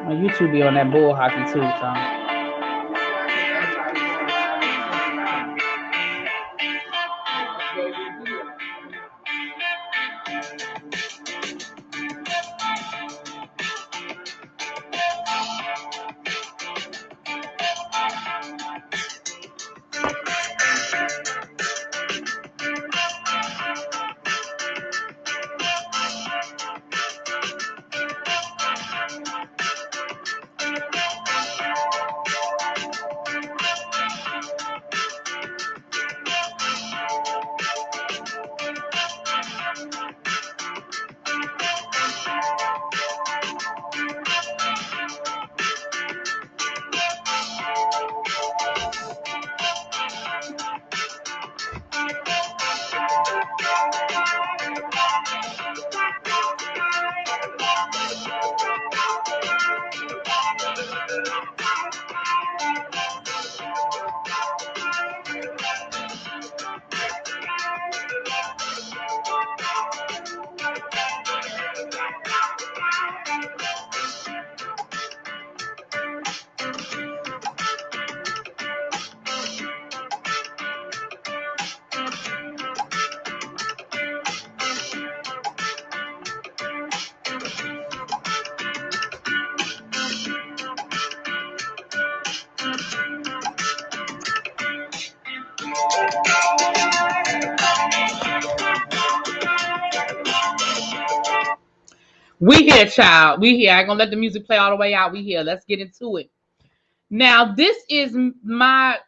Well, you two be on that bull hockey too, so. We here, child. We here. I ain't gonna let the music play all the way out. We here. Let's get into it. Now, this is my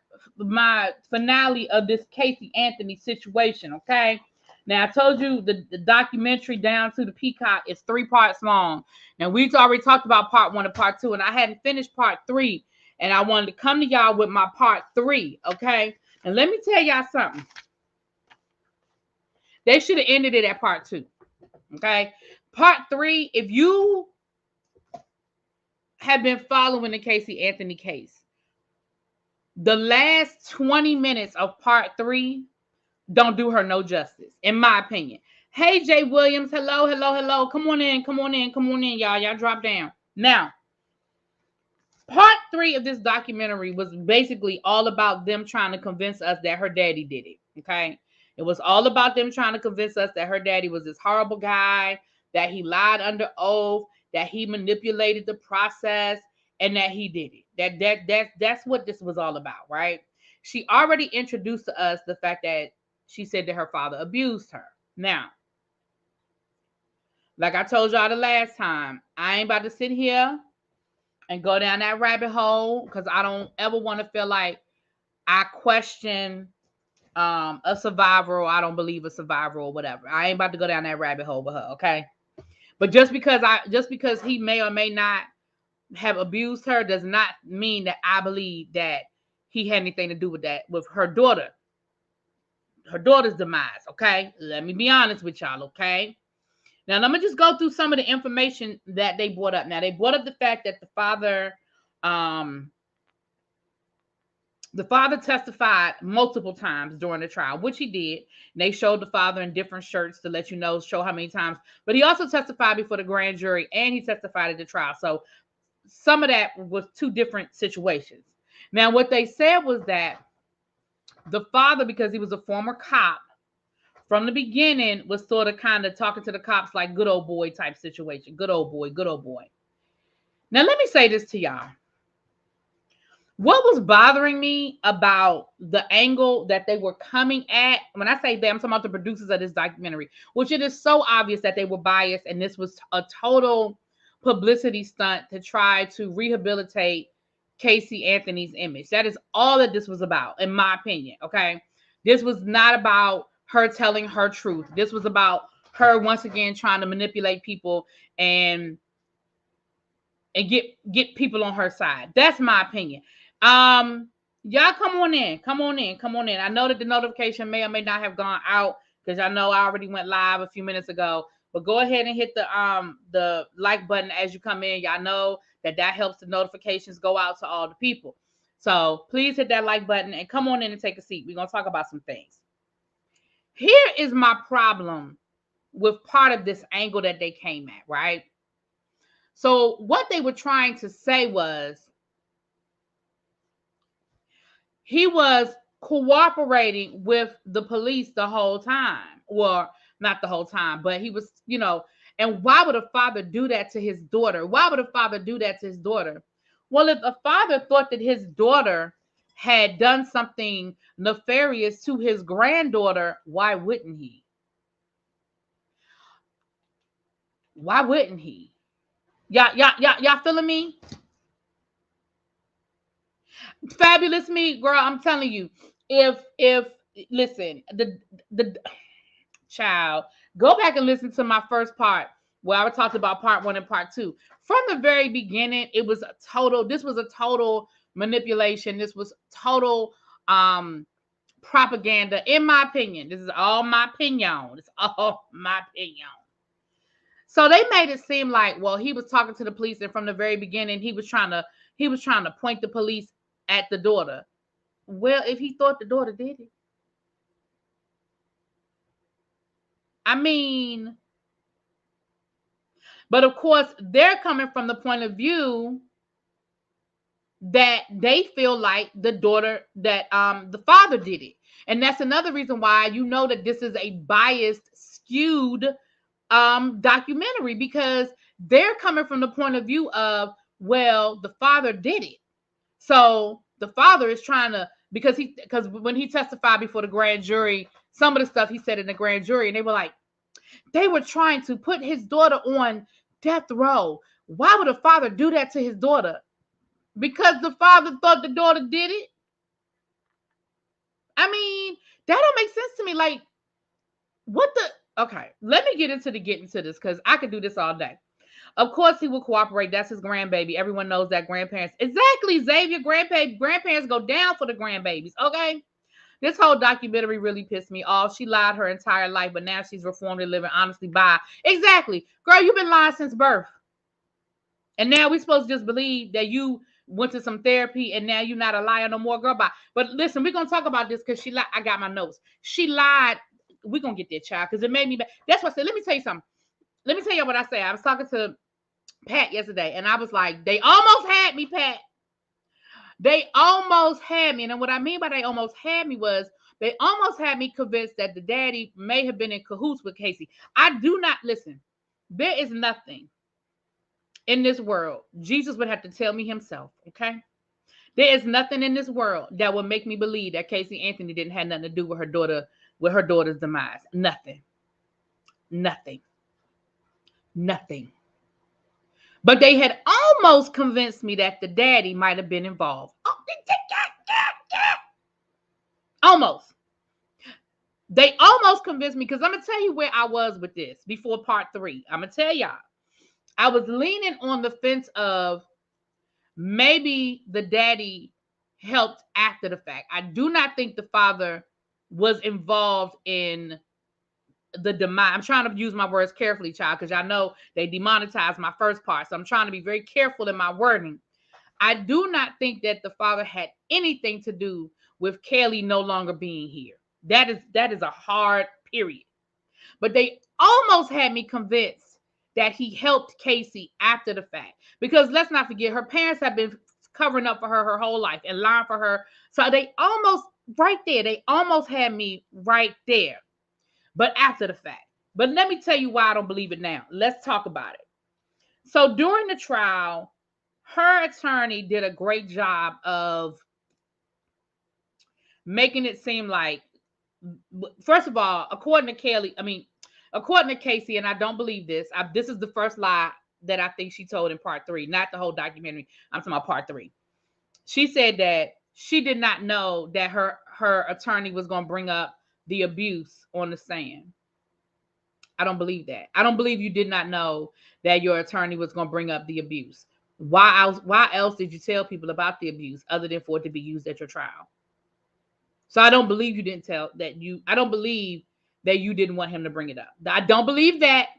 finale of this Casey Anthony situation. Okay. Now, I told you the documentary down to the Peacock is 3 parts long. Now, we've already talked about part 1 and part 2, and I hadn't finished part 3, and I wanted to come to y'all with my part 3. Okay. And let me tell y'all something. They should have ended it at part 2. Okay. Part 3, if you have been following the Casey Anthony case, the last 20 minutes of part 3 don't do her no justice, in my opinion. Hey, Jay Williams. Hello, hello, hello. Come on in, come on in, come on in, y'all. Y'all drop down. Now, part 3 of this documentary was basically all about them trying to convince us that her daddy did it, okay? It was all about them trying to convince us that her daddy was this horrible guy, that he lied under oath, that he manipulated the process, and that he did it. That's what this was all about, right? She already introduced to us the fact that she said that her father abused her. Now, like I told y'all the last time, I ain't about to sit here and go down that rabbit hole because I don't ever want to feel like I question a survivor, or I don't believe a survivor, or whatever. I ain't about to go down that rabbit hole with her, okay? But just because he may or may not have abused her does not mean that I believe that he had anything to do with that, with her daughter's demise, okay? Let me be honest with y'all, okay? Now, let me just go through some of the information that they brought up. Now, they brought up the fact that the father testified multiple times during the trial, which he did. And they showed the father in different shirts to let you know, show how many times. But he also testified before the grand jury, and he testified at the trial. So some of that was 2 different situations. Now, what they said was that the father, because he was a former cop, from the beginning was sort of kind of talking to the cops like good old boy type situation. Good old boy, good old boy. Now, let me say this to y'all. What was bothering me about the angle that they were coming at, when I say that, I'm talking about the producers of this documentary, which it is so obvious that they were biased, and this was a total publicity stunt to try to rehabilitate Casey Anthony's image. That is all that this was about, in my opinion, okay? This was not about her telling her truth. This was about her once again trying to manipulate people and get people on her side. That's my opinion. Y'all come on in. I know that the notification may or may not have gone out because I know I already went live a few minutes ago. But go ahead and hit the like button as you come in. Y'all know that helps the notifications go out to all the people. So please hit that like button and come on in and take a seat. We're gonna talk about some things. Here is my problem with part of this angle that they came at, right? So what they were trying to say was he was cooperating with the police the whole time. Well, not the whole time, but he was, and why would a father do that to his daughter? Why would a father do that to his daughter? Well, if a father thought that his daughter had done something nefarious to his granddaughter, why wouldn't he? Why wouldn't he? Y'all feeling me? Fabulous me, girl. I'm telling you, if listen, the child, go back and listen to my first part where I talked about part 1 and part 2. From the very beginning, this was a total manipulation. This was total propaganda, in my opinion. This is all my opinion. It's all my opinion. So they made it seem like, well, he was talking to the police, and from the very beginning, he was trying to point the police at the daughter. Well, if he thought the daughter did it, I mean, but of course, they're coming from the point of view that they feel like the daughter, that the father did it. And that's another reason why that this is a biased, skewed documentary, because they're coming from the point of view of, well, the father did it. So the father is trying to, because when he testified before the grand jury, some of the stuff he said in the grand jury, and they were trying to put his daughter on death row. Why would a father do that to his daughter? Because the father thought the daughter did it? I mean, that don't make sense to me. Like, what the? Okay, let me get into this, because I could do this all day. Of course, he will cooperate. That's his grandbaby. Everyone knows that grandparents. Exactly, Xavier. Grandparents go down for the grandbabies. Okay. This whole documentary really pissed me off. She lied her entire life, but now she's reformed and living honestly by. Exactly. Girl, you've been lying since birth. And now we're supposed to just believe that you went to some therapy and now you're not a liar no more, girl. Bye. But listen, we're going to talk about this because she lied. I got my notes. She lied. We're going to get that child because it made me bad. That's what I said. Let me tell you something. Let me tell you what I said. I was talking to Pat yesterday, and I was like, they almost had me, Pat. They almost had me. And what I mean by they almost had me was they almost had me convinced that the daddy may have been in cahoots with Casey. I do not listen. There is nothing in this world. Jesus would have to tell me himself, okay? There is nothing in this world that would make me believe that Casey Anthony didn't have nothing to do with her daughter's demise. Nothing. But they had almost convinced me that the daddy might have been involved. Almost. They almost convinced me, because I'm going to tell you where I was with this before part 3. I'm going to tell y'all. I was leaning on the fence of maybe the daddy helped after the fact. I do not think the father was involved in the demise. I'm trying to use my words carefully, child, because I know they demonetized my first part. So I'm trying to be very careful in my wording. I do not think that the father had anything to do with Kelly no longer being here. That is a hard period. But they almost had me convinced that he helped Casey after the fact. Because let's not forget, her parents have been covering up for her whole life and lying for her. So they almost had me right there. But after the fact. But let me tell you why I don't believe it now. Let's talk about it. So during the trial, her attorney did a great job of making it seem like, first of all, according to Casey, and I don't believe this. This is the first lie that I think she told in part 3, not the whole documentary. I'm talking about part 3. She said that she did not know that her attorney was going to bring up the abuse on the stand. I don't believe that. I don't believe you did not know that your attorney was going to bring up the abuse. Why else did you tell people about the abuse other than for it to be used at your trial? So I don't believe you didn't tell that I don't believe that you didn't want him to bring it up. I don't believe that.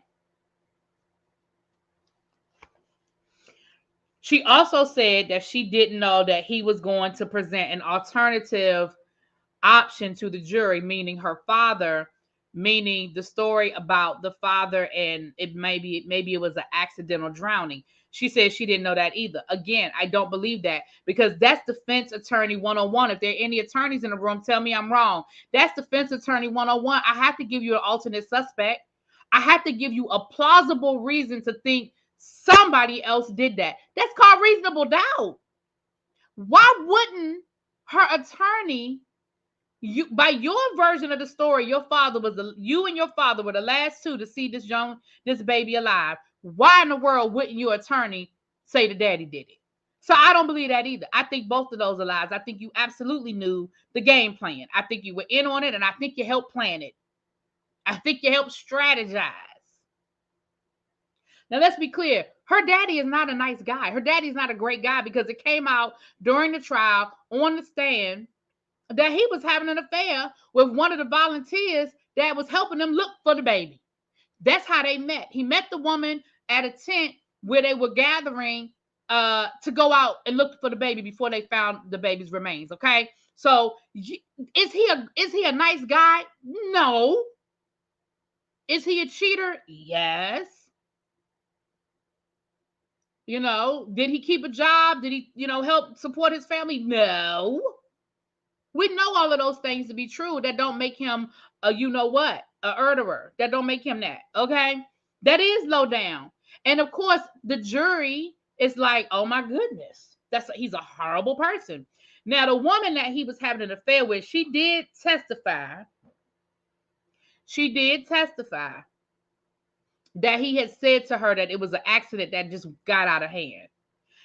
She also said that she didn't know that he was going to present an alternative option to the jury, meaning her father, meaning the story about the father, and maybe it was an accidental drowning. She said she didn't know that either. Again, I don't believe that, because that's defense attorney 101. If there are any attorneys in the room, tell me I'm wrong. That's defense attorney 101. I have to give you an alternate suspect. I have to give you a plausible reason to think somebody else did that. That's called reasonable doubt. Why wouldn't her attorney, by your version of the story, you and your father were the last two to see this baby alive. Why in the world wouldn't your attorney say the daddy did it? So I don't believe that either. I think both of those are lies. I think you absolutely knew the game plan. I think you were in on it, and I think you helped plan it. I think you helped strategize. Now, let's be clear. Her daddy is not a nice guy. Her daddy's not a great guy, because it came out during the trial on the stand that he was having an affair with one of the volunteers that was helping them look for the baby. That's how they met. He met the woman at a tent where they were gathering to go out and look for the baby before they found the baby's remains. Okay, so is he a nice guy? No. Is he a cheater? Yes. Did he keep a job? Did he, help support his family? No. We know all of those things to be true. That don't make him a murderer. That don't make him that. Okay, that is low down. And of course, the jury is like, oh my goodness, he's a horrible person. Now, the woman that he was having an affair with, she did testify. She did testify that he had said to her that it was an accident that just got out of hand.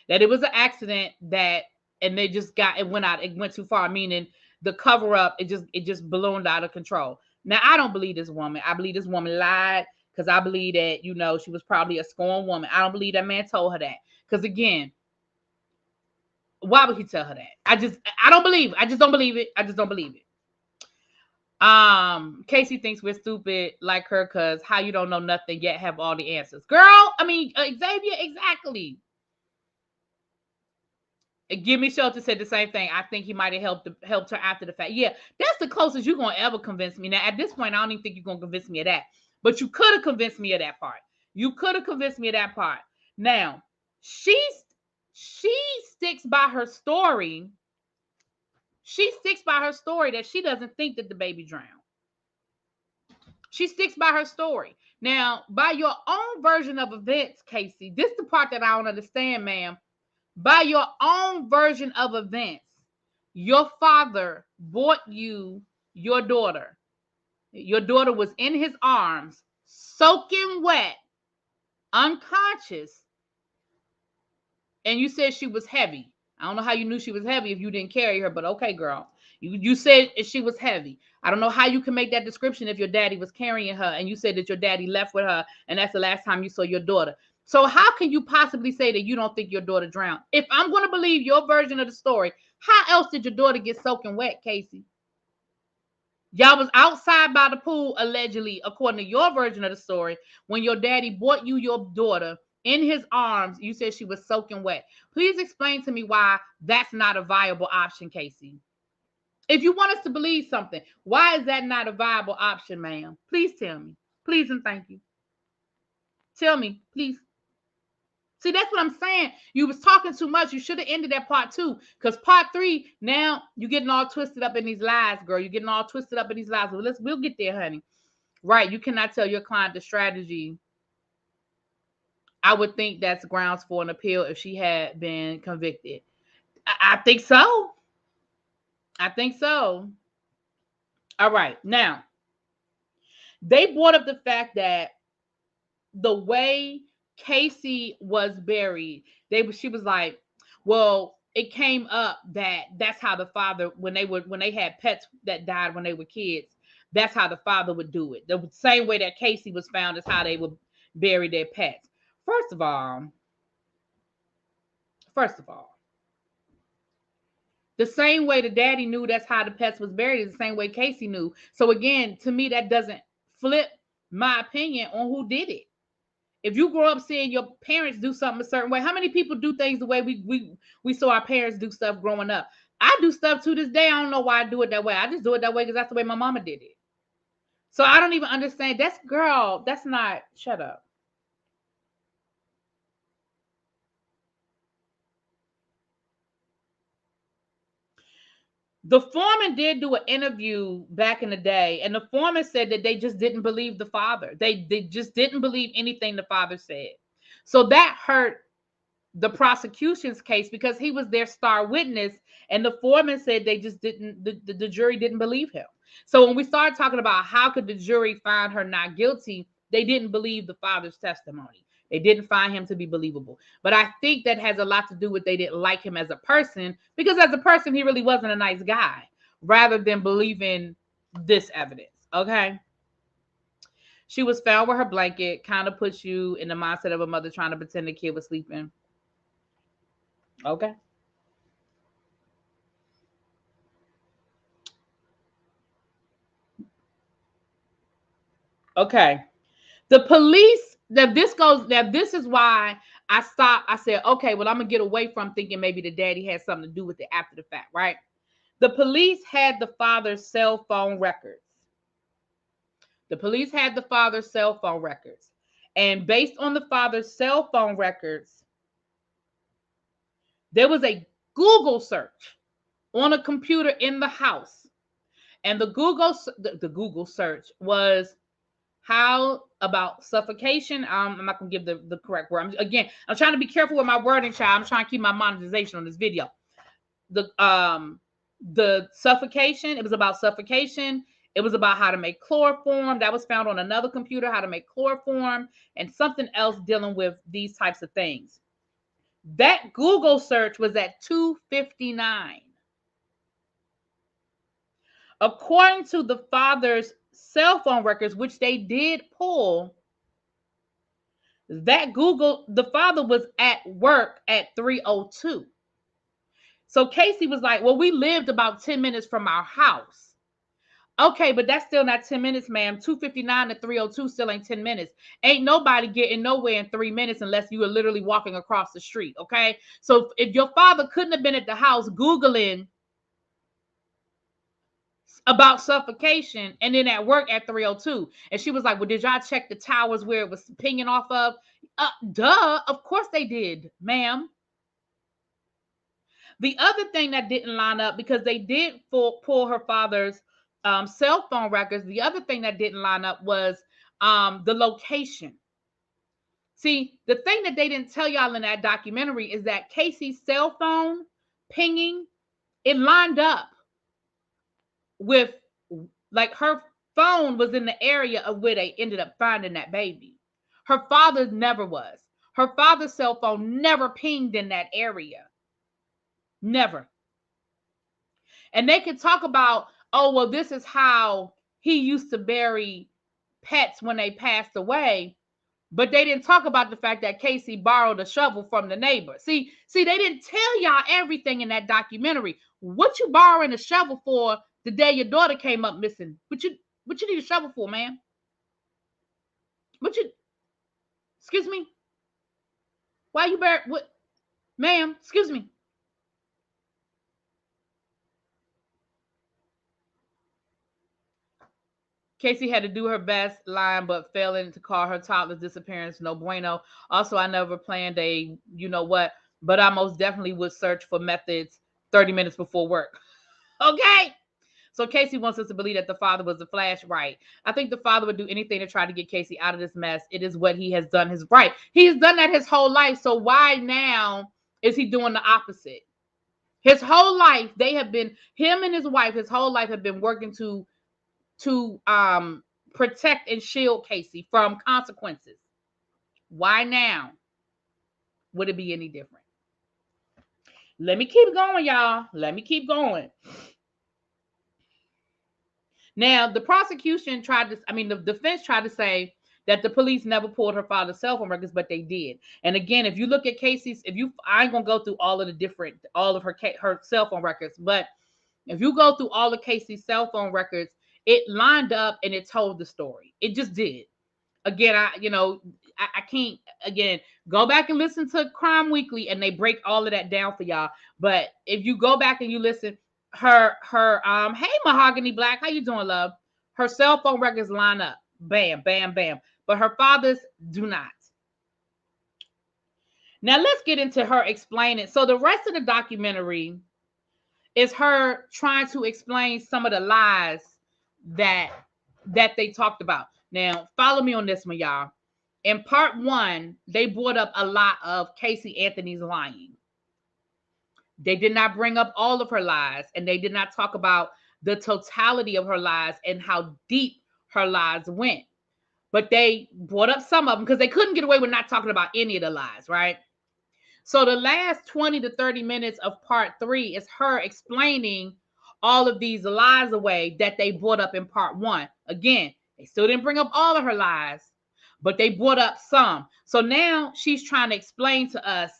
That it was an accident and they just it went too far, meaning the cover up, it just ballooned out of control. Now, I don't believe this woman. I believe this woman lied, because I believe that, she was probably a scorned woman. I don't believe that man told her that. Because again, why would he tell her that? I don't believe it. I just don't believe it. I just don't believe it. Casey thinks we're stupid like her, because how you don't know nothing yet have all the answers. Girl, Xavier, exactly. Give Me Shelter said the same thing. I think he might have helped her after the fact. Yeah, that's the closest you're going to ever convince me. Now, at this point, I don't even think you're going to convince me of that. But you could have convinced me of that part. Now, she sticks by her story. She sticks by her story that she doesn't think that the baby drowned. She sticks by her story. Now, by your own version of events, Casey, this is the part that I don't understand, ma'am. By your own version of events, your father bought you your daughter. Your daughter was in his arms, soaking wet, unconscious, and you said she was heavy. I don't know how you knew she was heavy if you didn't carry her, but okay, girl. You said she was heavy. I don't know how you can make that description if your daddy was carrying her, and you said that your daddy left with her, and that's the last time you saw your daughter. So how can you possibly say that you don't think your daughter drowned? If I'm going to believe your version of the story, how else did your daughter get soaking wet, Casey? Y'all was outside by the pool, allegedly, according to your version of the story, when your daddy bought you your daughter in his arms. You said she was soaking wet. Please explain to me why that's not a viable option, Casey. If you want us to believe something, why is that not a viable option, ma'am? Please tell me. Please and thank you. Tell me, please. See, that's what I'm saying. You was talking too much. You should have ended that part 2. Because part 3, now you're getting all twisted up in these lies, girl. You're getting all twisted up in these lies. Well, we'll get there, honey. Right. You cannot tell your client the strategy. I would think that's grounds for an appeal if she had been convicted. I think so. I think so. All right. Now, they brought up the fact that the way Casey was buried, she was like, well, it came up that's how the father, when they had pets that died when they were kids, that's how the father would do it. The same way that Casey was found is how they would bury their pets. First of all, the same way the daddy knew that's how the pets was buried is the same way Casey knew. So again, to me, that doesn't flip my opinion on who did it. If you grow up seeing your parents do something a certain way, how many people do things the way we saw our parents do stuff growing up? I do stuff to this day. I don't know why I do it that way. I just do it that way because that's the way my mama did it. So I don't even understand. That's not, shut up. The foreman did do an interview back in the day, and the foreman said that they just didn't believe the father. They just didn't believe anything the father said. So that hurt the prosecution's case because he was their star witness, and the foreman said they just didn't, the jury didn't believe him. So when we started talking about how could the jury find her not guilty, they didn't believe the father's testimony. They didn't find him to be believable. But I think that has a lot to do with they didn't like him as a person, because as a person, he really wasn't a nice guy, rather than believing this evidence. Okay. She was found with her blanket, kind of puts you in the mindset of a mother trying to pretend the kid was sleeping. Okay. Okay. The police, this is why I stopped. I said, okay, well, I'm gonna get away from thinking maybe the daddy had something to do with it after the fact, right? The police had the father's cell phone records. The police had the father's cell phone records. And based on the father's cell phone records, there was a Google search on a computer in the house. And the Google search was, how about suffocation? I'm not gonna give the correct word. I'm trying to be careful with my wording, child. I'm trying to keep my monetization on this video. The suffocation, it was about suffocation. It was about how to make chloroform. That was found on another computer, how to make chloroform, and something else dealing with these types of things. That Google search was at 259. According to the father's cell phone records, which they did pull, the father was at work at 3:02. So Casey was like, well, we lived about 10 minutes from our house. Okay, but that's still not 10 minutes, ma'am. 2:59 to 3:02 still ain't 10 minutes. Ain't nobody getting nowhere in 3 minutes unless you are literally walking across the street, okay? So if your father couldn't have been at the house Googling about suffocation and then at work at 3:02, and she was like, well, did y'all check the towers where it was pinging off of? Duh, of course they did, ma'am. The other thing that didn't line up, because they did pull her father's cell phone records, the other thing that didn't line up was the location. See, the thing that they didn't tell y'all in that documentary is that Casey's cell phone pinging, it lined up with, like, her phone was in the area of where they ended up finding that baby. Her father never was. Her father's cell phone never pinged in that area. Never. And they could talk about, oh, well, this is how he used to bury pets when they passed away. But they didn't talk about the fact that Casey borrowed a shovel from the neighbor. See, they didn't tell y'all everything in that documentary. What you borrowing a shovel for the day your daughter came up missing? What you need a shovel for, man? Excuse me? Why you bury, what, ma'am? Excuse me. Casey had to do her best line, but failing to call her toddler's disappearance no bueno. Also, I never planned a, you know what, but I most definitely would search for methods 30 minutes before work. Okay. So Casey wants us to believe that the father was a flash, right? I think the father would do anything to try to get Casey out of this mess. It is what he has done his right. He's done that his whole life. So why now is he doing the opposite? His whole life, they have been, him and his wife, his whole life have been working to protect and shield Casey from consequences. Why now would it be any different? Let me keep going, y'all. Let me keep going. Now, the defense tried to say that the police never pulled her father's cell phone records, but they did. And again, if you look at Casey's, I ain't gonna go through all of her cell phone records, but if you go through all of Casey's cell phone records, it lined up and it told the story. It just did. Again, I can't, again, go back and listen to Crime Weekly and they break all of that down for y'all. But if you go back and you listen, hey, Mahogany Black, how you doing, love? Her cell phone records line up. Bam, bam, bam. But her father's do not. Now let's get into her explaining. So the rest of the documentary is her trying to explain some of the lies that they talked about. Now, follow me on this one, y'all. In part 1, they brought up a lot of Casey Anthony's lying. They did not bring up all of her lies, and they did not talk about the totality of her lies and how deep her lies went. But they brought up some of them because they couldn't get away with not talking about any of the lies, right? So the last 20 to 30 minutes of part 3 is her explaining all of these lies away that they brought up in part 1. Again, they still didn't bring up all of her lies, but they brought up some. So now she's trying to explain to us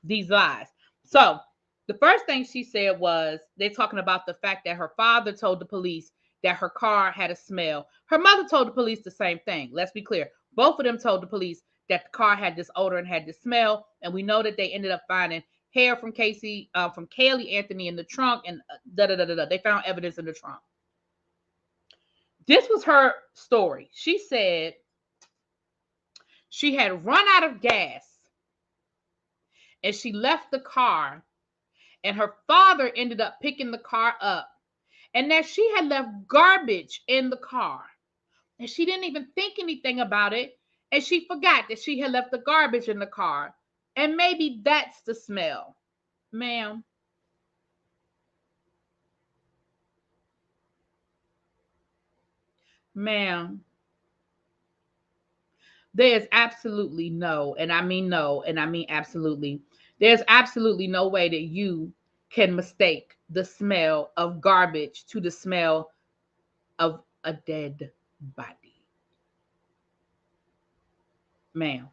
these lies. So the first thing she said was they're talking about the fact that her father told the police that her car had a smell. Her mother told the police the same thing. Let's be clear. Both of them told the police that the car had this odor and had this smell. And we know that they ended up finding hair from Caylee Anthony in the trunk, and They found evidence in the trunk. This was her story. She said she had run out of gas and she left the car, and her father ended up picking the car up, and that she had left garbage in the car, and she didn't even think anything about it, and she forgot that she had left the garbage in the car, and maybe that's the smell. Ma'am, there is absolutely no, and I mean no, and I mean absolutely, there's absolutely no way that you can mistake the smell of garbage to the smell of a dead body. Ma'am,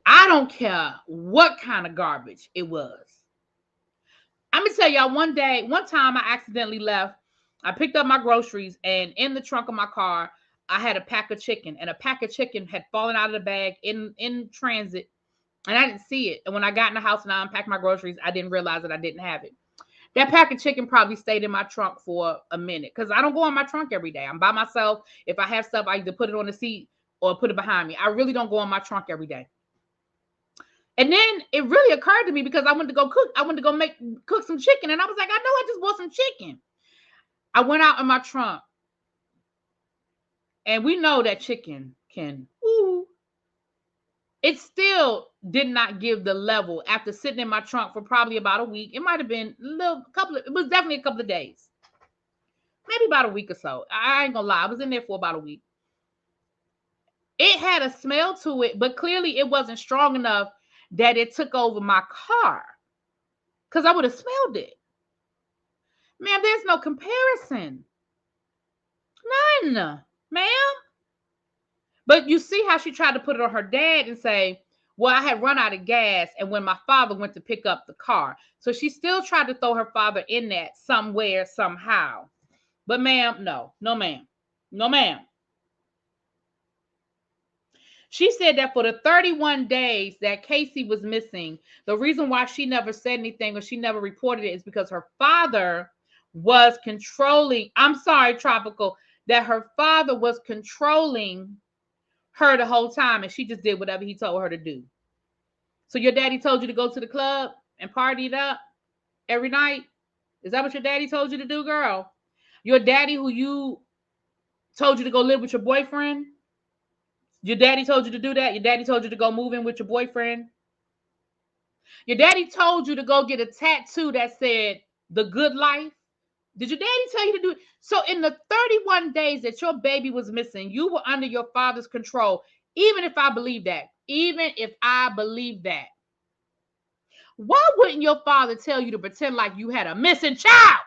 I don't care what kind of garbage it was. I'm gonna tell y'all, one time I accidentally left. I picked up my groceries, and in the trunk of my car, I had a pack of chicken, and a pack of chicken had fallen out of the bag in transit, and I didn't see it. And when I got in the house and I unpacked my groceries, I didn't realize that I didn't have it. That pack of chicken probably stayed in my trunk for a minute because I don't go in my trunk every day. I'm by myself. If I have stuff, I either put it on the seat or put it behind me. I really don't go in my trunk every day. And then it really occurred to me because I went to go cook. I went to go cook some chicken, and I was like, I know I just bought some chicken. I went out in my trunk, and we know that chicken can. Ooh, it still did not give the level after sitting in my trunk for probably about a week. It might have been it was definitely a couple of days, maybe about a week or so. I ain't gonna lie, I was in there for about a week. It had a smell to it, but clearly it wasn't strong enough that it took over my car, because I would have smelled it. Ma'am, there's no comparison. None, ma'am. But you see how she tried to put it on her dad and say, well, I had run out of gas, and when my father went to pick up the car. So she still tried to throw her father in that somewhere, somehow. But ma'am, no, ma'am. No, ma'am. She said that for the 31 days that Casey was missing, the reason why she never said anything or she never reported it is because her father was controlling. I'm sorry, Tropical, that her father was controlling her the whole time, and she just did whatever he told her to do. So your daddy told you to go to the club and party it up every night? Is that what your daddy told you to do, girl? Your daddy who you told you to go live with your boyfriend? Your daddy told you to do that? Your daddy told you to go move in with your boyfriend? Your daddy told you to go get a tattoo that said the good life? Did your daddy tell you to do it? So in the 31 days that your baby was missing, you were under your father's control. Even if I believe that, why wouldn't your father tell you to pretend like you had a missing child?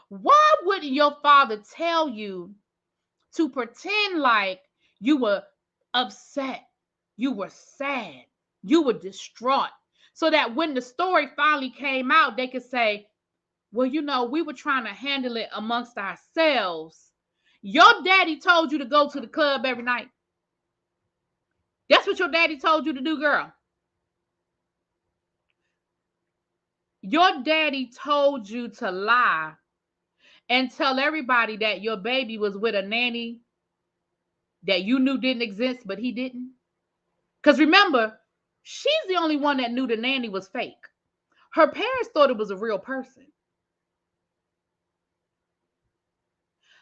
Why wouldn't your father tell you to pretend like you were upset, you were sad, you were distraught, so that when the story finally came out, they could say, well, we were trying to handle it amongst ourselves. Your daddy told you to go to the club every night. That's what your daddy told you to do, girl. Your daddy told you to lie and tell everybody that your baby was with a nanny that you knew didn't exist, but he didn't. Because remember, She's the only one that knew the nanny was fake. Her parents thought it was a real person.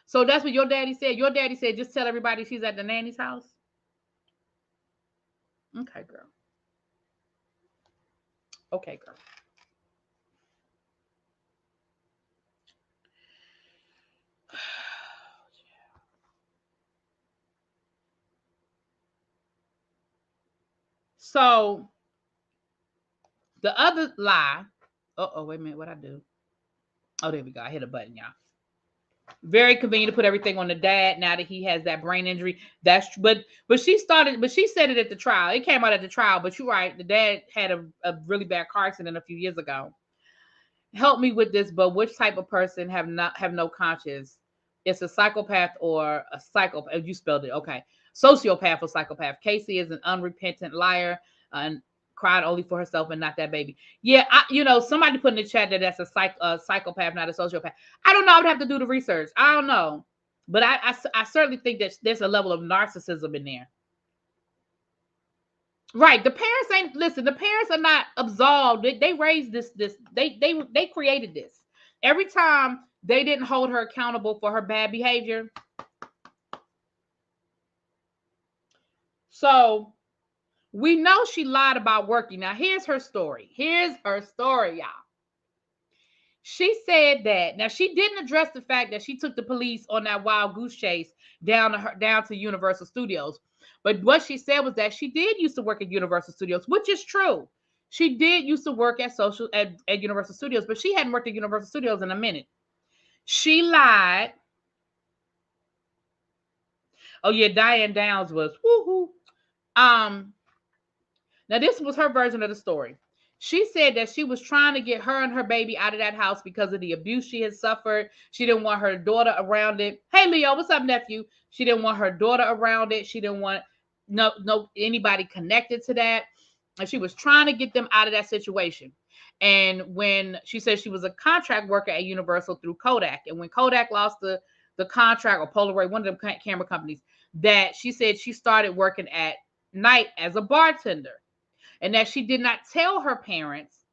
So that's what your daddy said. Your daddy said, just tell everybody she's at the nanny's house. Okay, girl. Okay, girl. So the other lie. Oh, wait a minute. What I do? Oh, there we go. I hit a button, y'all. Very convenient to put everything on the dad now that he has that brain injury. That's but she said it at the trial. It came out at the trial, but you're right. The dad had a really bad car accident a few years ago. Help me with this, but which type of person have no conscience? It's a psychopath or a psychopath. You spelled it. Okay. Sociopath or psychopath. Casey is an unrepentant liar and cried only for herself and not that baby. Yeah, somebody put in the chat that that's a psychopath, not a sociopath. I don't know. I would have to do the research. I don't know. But I certainly think that there's a level of narcissism in there. Right. The parents are not absolved. They raised this. They created this. Every time they didn't hold her accountable for her bad behavior. So we know she lied about working. Now, here's her story. Y'all. She said that. Now, she didn't address the fact that she took the police on that wild goose chase down to Universal Studios. But what she said was that she did used to work at Universal Studios, which is true. She did used to work at Universal Studios, but she hadn't worked at Universal Studios in a minute. She lied. Oh yeah, Diane Downs was woohoo. Now this was her version of the story. She said that she was trying to get her and her baby out of that house because of the abuse she had suffered. She didn't want her daughter around it. Hey Leo, what's up, nephew? She didn't want her daughter around it. She didn't want no anybody connected to that. And she was trying to get them out of that situation. And when she said she was a contract worker at Universal through Kodak, and when Kodak lost the contract, or Polaroid, one of them camera companies, that she said she started working at night as a bartender. And that she did not tell her parents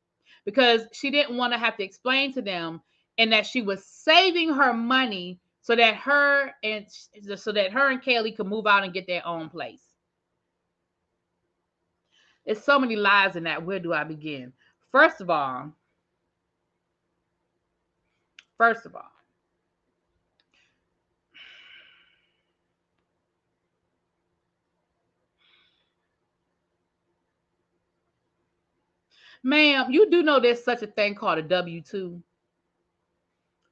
because she didn't want to have to explain to them, and that she was saving her money so that her and Kaylee could move out and get their own place. There's so many lies in that. Where do I begin? First of all, ma'am, you do know there's such a thing called a W-2.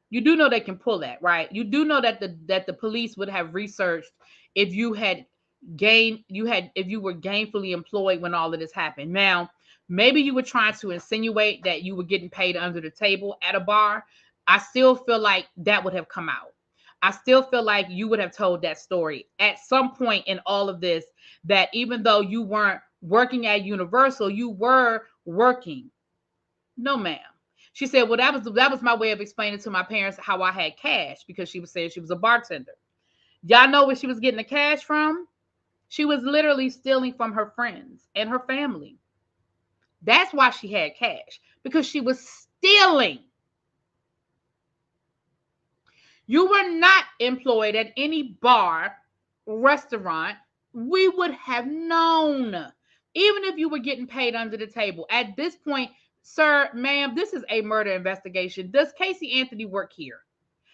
You do know they can pull that, right? You do know that the police would have researched if you were gainfully employed when all of this happened. Now, maybe you were trying to insinuate that you were getting paid under the table at a bar. I still feel like that would have come out. I still feel like you would have told that story at some point in all of this, that even though you weren't working at Universal, you were working. No, ma'am. She said, well, that was my way of explaining to my parents how I had cash, because she was saying she was a bartender. Y'all know where she was getting the cash from? She was literally stealing from her friends and her family. That's why she had cash, because she was stealing. You were not employed at any bar, restaurant. We would have known, even if you were getting paid under the table. At this point, sir, ma'am, this is a murder investigation. Does Casey Anthony work here?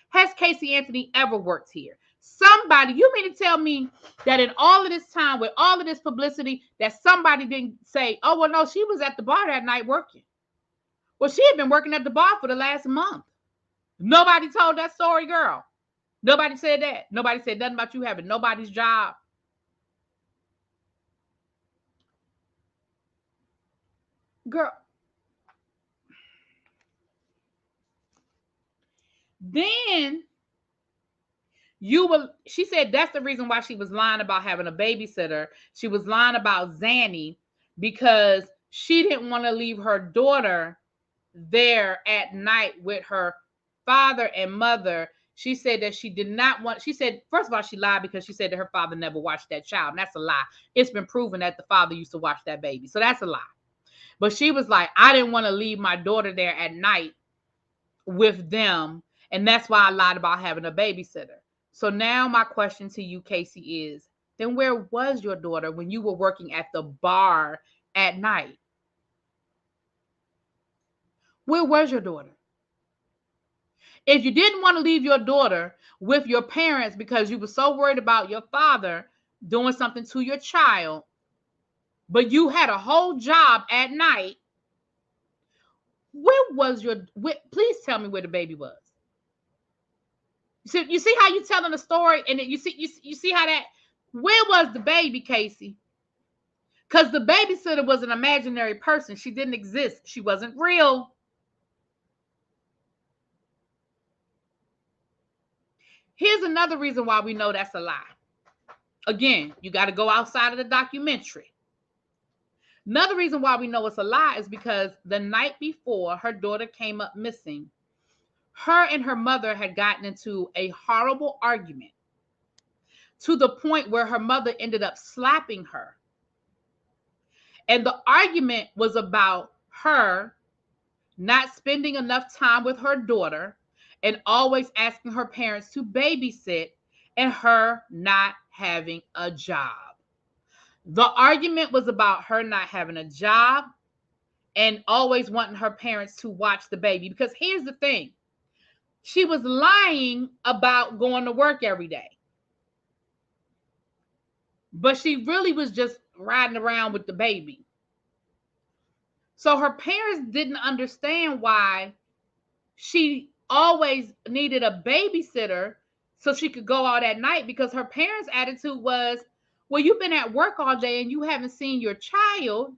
Has Casey Anthony ever worked here? Somebody, you mean to tell me that in all of this time, with all of this publicity, that somebody didn't say, oh, well, no, she was at the bar that night working. Well, she had been working at the bar for the last month. Nobody told that story, girl. Nobody said that. Nobody said nothing about you having nobody's job. Girl. Then she said that's the reason why she was lying about having a babysitter. She was lying about Zanny because she didn't want to leave her daughter there at night with her father and mother. She said that she did not want, she said, first of all, she lied because she said that her father never watched that child. And that's a lie. It's been proven that the father used to watch that baby. So that's a lie. But she was like, I didn't want to leave my daughter there at night with them. And that's why I lied about having a babysitter. So now my question to you, Casey, is then where was your daughter when you were working at the bar at night? Where was your daughter? If you didn't want to leave your daughter with your parents because you were so worried about your father doing something to your child, but you had a whole job at night, please tell me where the baby was. You see how you telling the story, and you see how that, where was the baby, Casey? Because the babysitter was an imaginary person. She didn't exist. She wasn't real. Here's another reason why we know that's a lie. Again, you got to go outside of the documentary. Another reason why we know it's a lie is because the night before her daughter came up missing, her and her mother had gotten into a horrible argument to the point where her mother ended up slapping her. And the argument was about her not spending enough time with her daughter and always asking her parents to babysit, and her not having a job. The argument was about her not having a job and always wanting her parents to watch the baby. Because here's the thing. She was lying about going to work every day. But she really was just riding around with the baby. So her parents didn't understand why she always needed a babysitter so she could go out at night, because her parents' attitude was, well, you've been at work all day and you haven't seen your child.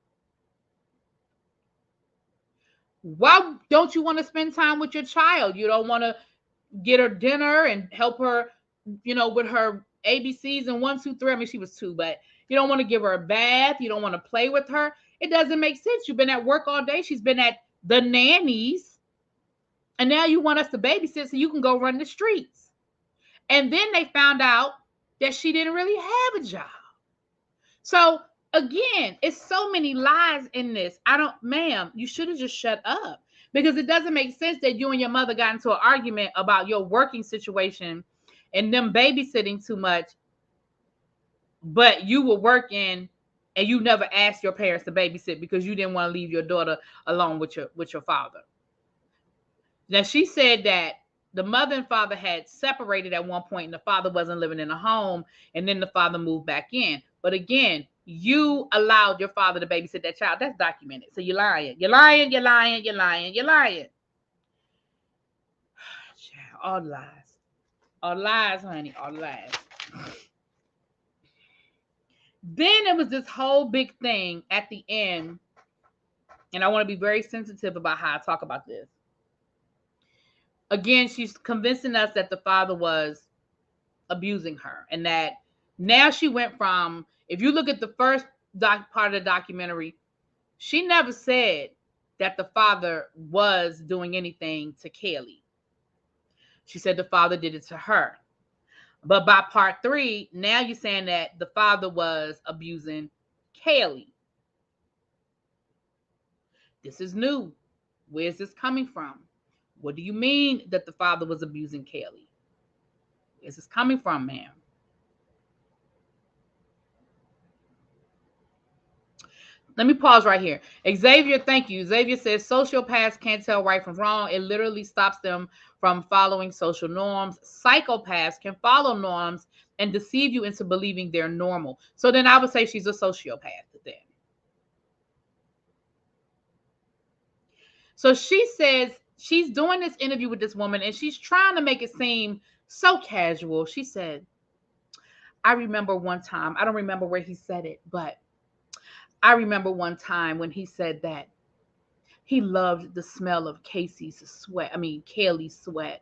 Why don't you want to spend time with your child? You don't want to get her dinner and help her, with her ABCs and 1, 2, 3. I mean, she was 2, but you don't want to give her a bath. You don't want to play with her. It doesn't make sense. You've been at work all day. She's been at the nannies. And now you want us to babysit so you can go run the streets. And then they found out that she didn't really have a job. So again, it's so many lies in this. Ma'am, you should have just shut up, because it doesn't make sense that you and your mother got into an argument about your working situation and them babysitting too much, but you were working and you never asked your parents to babysit because you didn't want to leave your daughter alone with your father. Now, she said that the mother and father had separated at one point and the father wasn't living in a home, and then the father moved back in. But again, you allowed your father to babysit that child. That's documented. So you're lying. You're lying. You're lying. You're lying. You're lying. All lies. All lies, honey. All lies. Then it was this whole big thing at the end, and I want to be very sensitive about how I talk about this. Again, she's convincing us that the father was abusing her, and that now she went from, if you look at the first part of the documentary, she never said that the father was doing anything to Kaylee. She said the father did it to her. But by part 3, now you're saying that the father was abusing Kaylee. This is new. Where's this coming from? What do you mean that the father was abusing Kaylee? Where's this coming from, ma'am? Let me pause right here. Xavier, thank you. Xavier says sociopaths can't tell right from wrong. It literally stops them from following social norms. Psychopaths can follow norms and deceive you into believing they're normal. So then I would say she's a sociopath then. So she says she's doing this interview with this woman and she's trying to make it seem so casual. She said, I remember one time, I don't remember where he said it, but I remember one time when he said that he loved the smell of Kaylee's sweat.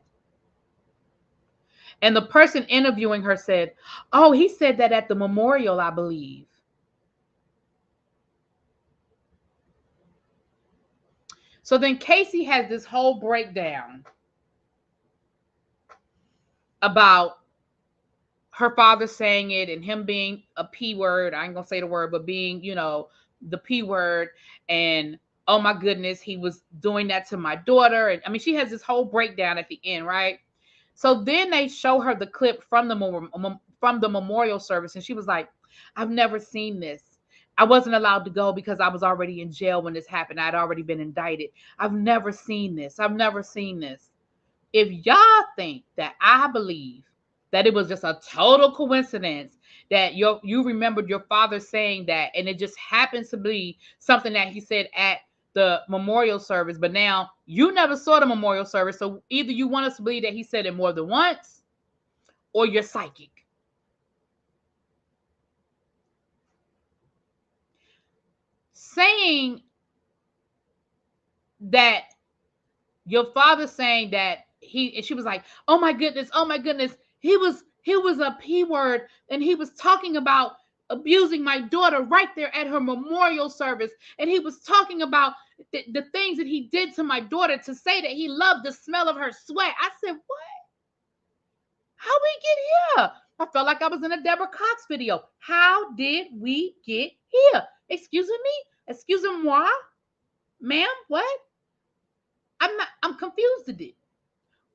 And the person interviewing her said, oh, he said that at the memorial, I believe. So then Casey has this whole breakdown about her father saying it and him being a P word. I ain't gonna say the word, but being, the P word. And oh my goodness, he was doing that to my daughter. And I mean, she has this whole breakdown at the end, right? So then they show her the clip from the memorial service, and she was like, I've never seen this. I wasn't allowed to go because I was already in jail when this happened. I'd already been indicted. I've never seen this. I've never seen this. If y'all think that I believe that it was just a total coincidence that you remembered your father saying that, and it just happens to be something that he said at the memorial service, but now you never saw the memorial service, so either you want us to believe that he said it more than once, or you're psychic. Saying that your father saying that she was like, oh my goodness, he was a P word, and he was talking about abusing my daughter right there at her memorial service, and he was talking about the things that he did to my daughter, to say that he loved the smell of her sweat. I said, what? How we get here? I felt like I was in a Deborah Cox video. How did we get here? Excuse me? Excusez-moi? Ma'am, what? I'm confused today.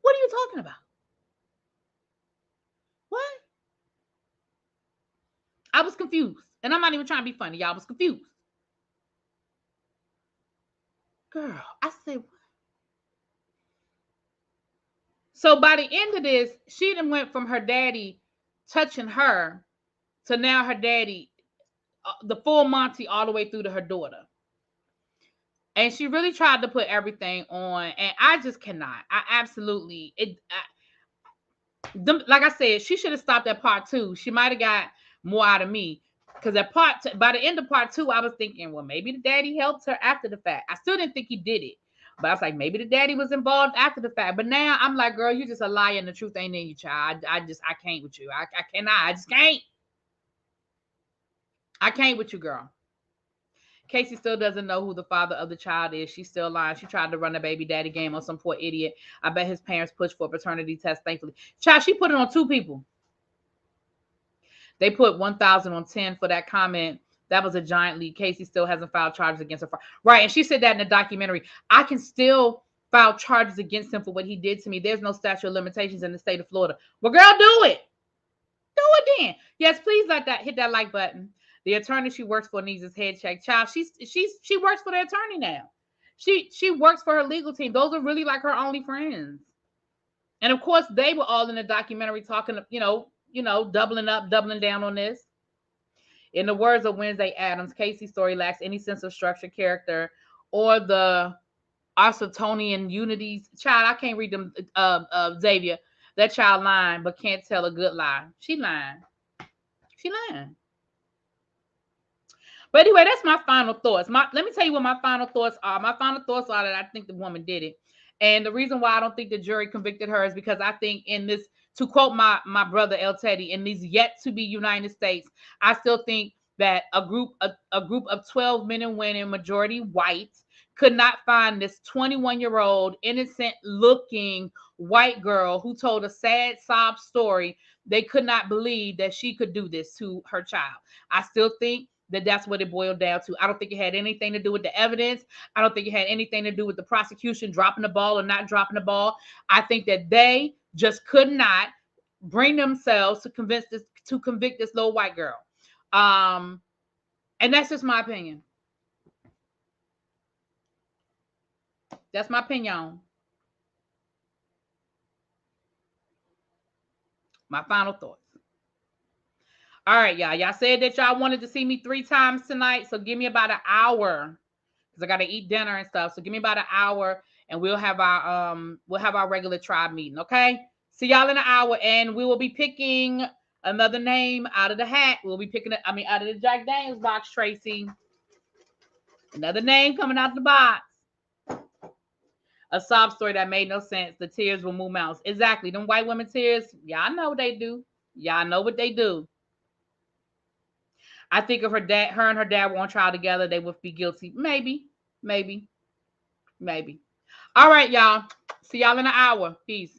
What are you talking about? What? I was confused. And I'm not even trying to be funny. Y'all was confused. Girl, I said, what? So by the end of this, she then went from her daddy touching her to now her daddy, the full Monty, all the way through to her daughter. And she really tried to put everything on. And I just cannot. I absolutely, like I said, she should have stopped at part 2. She might have got more out of me. Because by the end of part 2, I was thinking, well, maybe the daddy helped her after the fact. I still didn't think he did it. But I was like, maybe the daddy was involved after the fact. But now I'm like, girl, you're just a liar and the truth ain't in you, child. I can't with you. I cannot. I just can't. I can't with you, girl. Casey still doesn't know who the father of the child is. She's still lying. She tried to run a baby daddy game on some poor idiot. I bet his parents pushed for a paternity test, thankfully. Child, she put it on 2 people. They put 1,000 on 10 for that comment. That was a giant lead. Casey still hasn't filed charges against her. Right, and she said that in the documentary. I can still file charges against him for what he did to me. There's no statute of limitations in the state of Florida. Well, girl, do it. Do it then. Yes, please hit that like button. The attorney she works for needs his head checked. Child, she works for the attorney now. She works for her legal team. Those are really like her only friends. And of course, they were all in the documentary talking, doubling up, doubling down on this. In the words of Wednesday Addams, Casey's story lacks any sense of structure, character, or the Aristotelian unities. Child, I can't read them, Xavier. That child lying, but can't tell a good lie. She lying. She lying. But anyway, that's my final thoughts. Let me tell you what my final thoughts are. My final thoughts are that I think the woman did it. And the reason why I don't think the jury convicted her is because I think in this, to quote my brother El Teddy, in these yet to be United States, I still think that a group of 12 men and women, majority white, could not find this 21-year-old innocent looking white girl who told a sad sob story. They could not believe that she could do this to her child. I still think that's what it boiled down to. I don't think it had anything to do with the evidence. I don't think it had anything to do with the prosecution dropping the ball or not dropping the ball. I think that they just could not bring themselves to convict this little white girl. And that's just my opinion. That's my opinion. My final thoughts. All right, y'all. Y'all said that y'all wanted to see me 3 times tonight, so give me about an hour because I got to eat dinner and stuff. So give me about an hour, and we'll have our regular tribe meeting. Okay. See y'all in an hour, and we will be picking another name out of the hat. We'll be picking out of the Jack Daniels box, Tracy. Another name coming out the box. A sob story that made no sense. The tears will move mountains. Exactly. Them white women tears. Y'all know what they do. Y'all know what they do. I think if her and her dad were on trial together, they would be guilty. Maybe. All right, y'all. See y'all in an hour. Peace.